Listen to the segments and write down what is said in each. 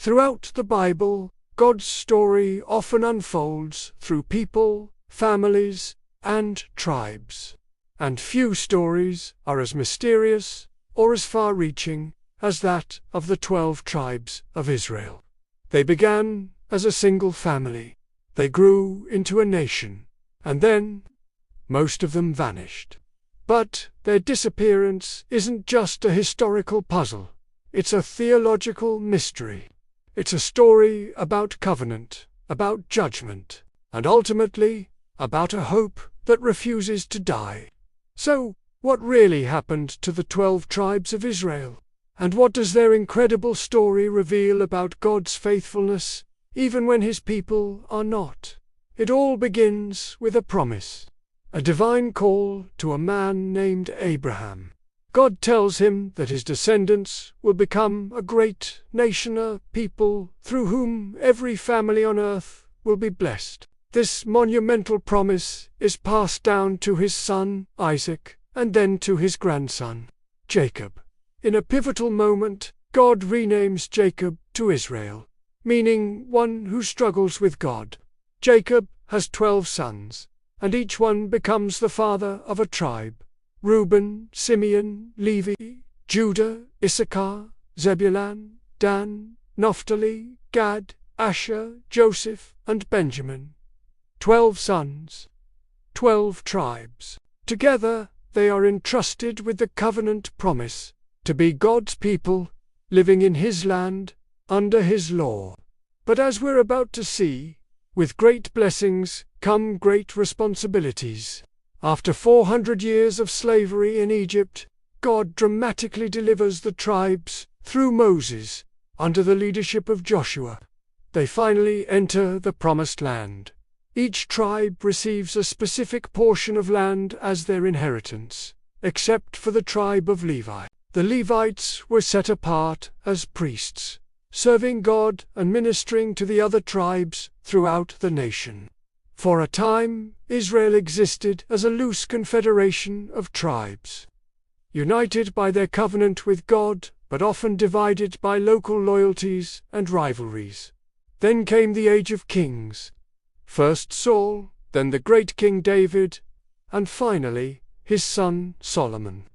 Throughout the Bible, God's story often unfolds through people, families, and tribes. And few stories are as mysterious or as far-reaching as that of the 12 tribes of Israel. They began as a single family. They grew into a nation, and then most of them vanished. But their disappearance isn't just a historical puzzle. It's a theological mystery. It's a story about covenant, about judgment, and ultimately about a hope that refuses to die. So, what really happened to the 12 tribes of Israel? And what does their incredible story reveal about God's faithfulness, even when His people are not? It all begins with a promise, a divine call to a man named Abraham. God tells him that his descendants will become a great nation, a people through whom every family on earth will be blessed. This monumental promise is passed down to his son, Isaac, and then to his grandson, Jacob. In a pivotal moment, God renames Jacob to Israel, meaning one who struggles with God. Jacob has 12 sons, and each one becomes the father of a tribe: Reuben, Simeon, Levi, Judah, Issachar, Zebulun, Dan, Naphtali, Gad, Asher, Joseph, and Benjamin. 12 sons, 12 tribes. Together, they are entrusted with the covenant promise to be God's people, living in His land, under His law. But as we're about to see, with great blessings come great responsibilities. After 400 years of slavery in Egypt, God dramatically delivers the tribes through Moses, under the leadership of Joshua. They finally enter the Promised Land. Each tribe receives a specific portion of land as their inheritance, except for the tribe of Levi. The Levites were set apart as priests, serving God and ministering to the other tribes throughout the nation. For a time, Israel existed as a loose confederation of tribes, united by their covenant with God, but often divided by local loyalties and rivalries. Then came the Age of Kings. First Saul, then the great King David, and finally his son Solomon.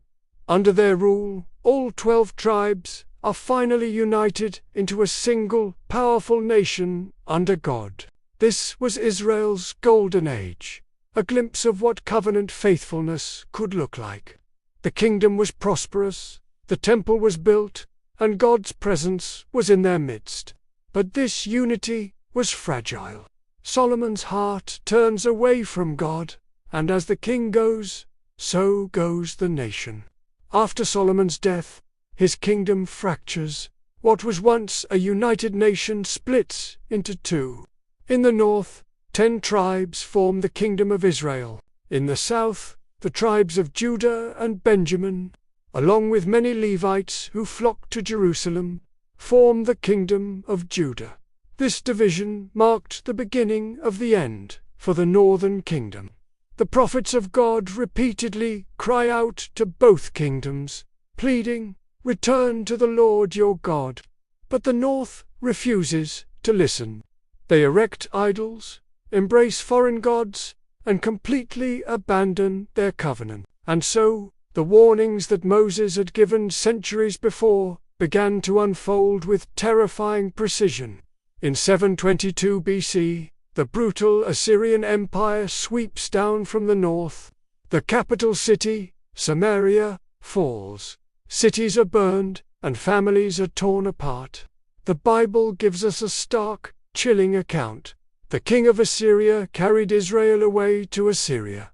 Under their rule, all 12 tribes are finally united into a single, powerful nation under God. This was Israel's golden age, a glimpse of what covenant faithfulness could look like. The kingdom was prosperous, the temple was built, and God's presence was in their midst. But this unity was fragile. Solomon's heart turns away from God, and as the king goes, so goes the nation. After Solomon's death, his kingdom fractures. What was once a united nation splits into two. In the north, 10 tribes form the kingdom of Israel. In the south, the tribes of Judah and Benjamin, along with many Levites who flocked to Jerusalem, form the kingdom of Judah. This division marked the beginning of the end for the northern kingdom. The prophets of God repeatedly cry out to both kingdoms, pleading, "Return to the Lord your God." But the north refuses to listen. They erect idols, embrace foreign gods, and completely abandon their covenant. And so, the warnings that Moses had given centuries before began to unfold with terrifying precision. In 722 BC, the brutal Assyrian Empire sweeps down from the north. The capital city, Samaria, falls. Cities are burned, and families are torn apart. The Bible gives us a stark, chilling account. The king of Assyria carried Israel away to Assyria,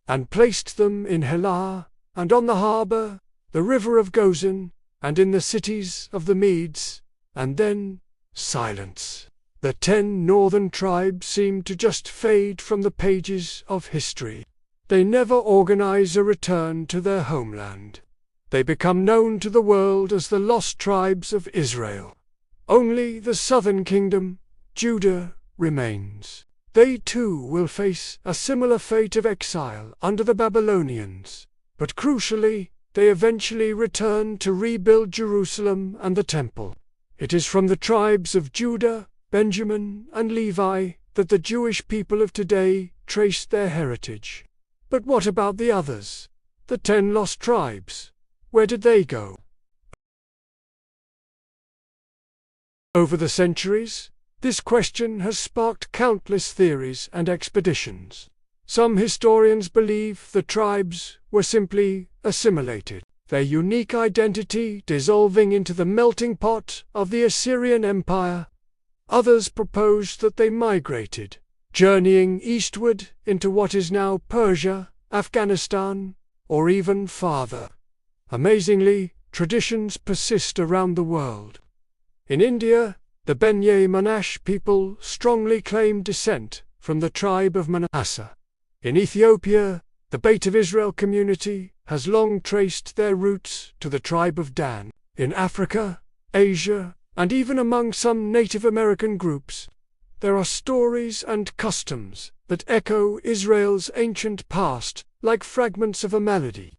and placed them in Helah, and on the harbor, the river of Gozan, and in the cities of the Medes, and then silence. The 10 northern tribes seem to just fade from the pages of history. They never organize a return to their homeland. They become known to the world as the lost tribes of Israel. Only the southern kingdom, Judah, remains. They too will face a similar fate of exile under the Babylonians. But crucially, they eventually return to rebuild Jerusalem and the temple. It is from the tribes of Judah, Benjamin, and Levi that the Jewish people of today traced their heritage. But what about the others? The 10 lost tribes? Where did they go? Over the centuries, this question has sparked countless theories and expeditions. Some historians believe the tribes were simply assimilated, their unique identity dissolving into the melting pot of the Assyrian Empire. Others propose that they migrated, journeying eastward into what is now Persia, Afghanistan, or even farther. Amazingly, traditions persist around the world. In India, the Benye Manash people strongly claim descent from the tribe of Manasseh. In Ethiopia, the Beit of Israel community has long traced their roots to the tribe of Dan. In Africa, Asia, and even among some Native American groups, there are stories and customs that echo Israel's ancient past like fragments of a melody,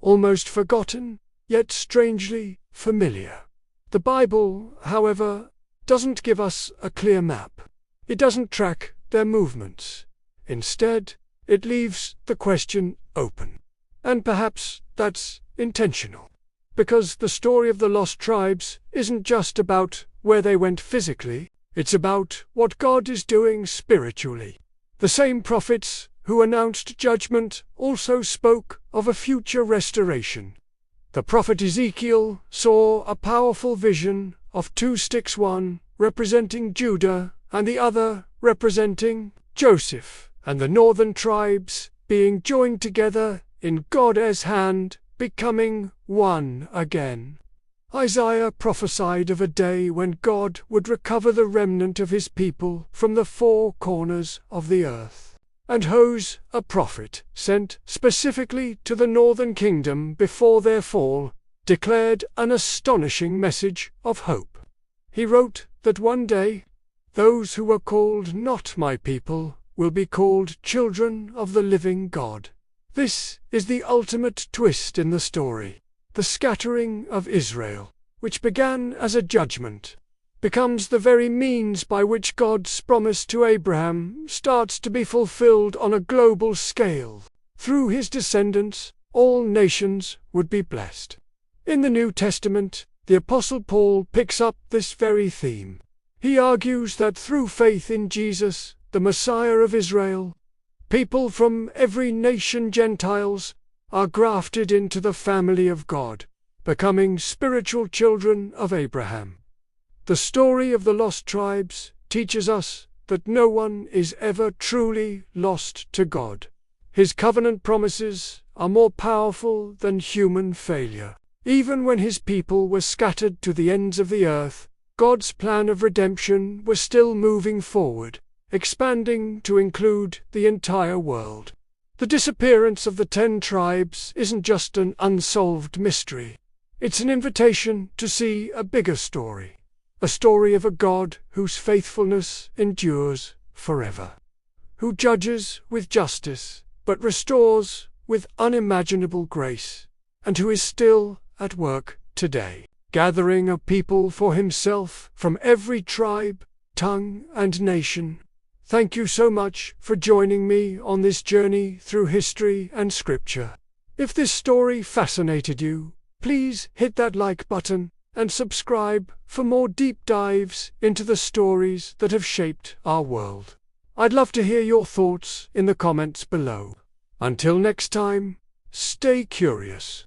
almost forgotten, yet strangely familiar. The Bible, however, doesn't give us a clear map. It doesn't track their movements. Instead, it leaves the question open. And perhaps that's intentional. Because the story of the lost tribes isn't just about where they went physically, it's about what God is doing spiritually. The same prophets who announced judgment also spoke of a future restoration. The prophet Ezekiel saw a powerful vision of 2 sticks, one representing Judah and the other representing Joseph, and the northern tribes being joined together in God's hand, becoming one again. Isaiah prophesied of a day when God would recover the remnant of his people from the 4 corners of the earth. And Hosea, a prophet sent specifically to the northern kingdom before their fall, declared an astonishing message of hope. He wrote that one day, those who were called not my people will be called children of the living God. This is the ultimate twist in the story. The scattering of Israel, which began as a judgment, becomes the very means by which God's promise to Abraham starts to be fulfilled on a global scale. Through his descendants, all nations would be blessed. In the New Testament, the Apostle Paul picks up this very theme. He argues that through faith in Jesus, the Messiah of Israel, people from every nation, Gentiles, are grafted into the family of God, becoming spiritual children of Abraham. The story of the lost tribes teaches us that no one is ever truly lost to God. His covenant promises are more powerful than human failure. Even when his people were scattered to the ends of the earth, God's plan of redemption was still moving forward, expanding to include the entire world. The disappearance of the 10 tribes isn't just an unsolved mystery. It's an invitation to see a bigger story. A story of a God whose faithfulness endures forever. Who judges with justice, but restores with unimaginable grace. And who is still at work today, gathering a people for himself from every tribe, tongue, and nation. Thank you so much for joining me on this journey through history and scripture. If this story fascinated you, please hit that like button and subscribe for more deep dives into the stories that have shaped our world. I'd love to hear your thoughts in the comments below. Until next time, stay curious.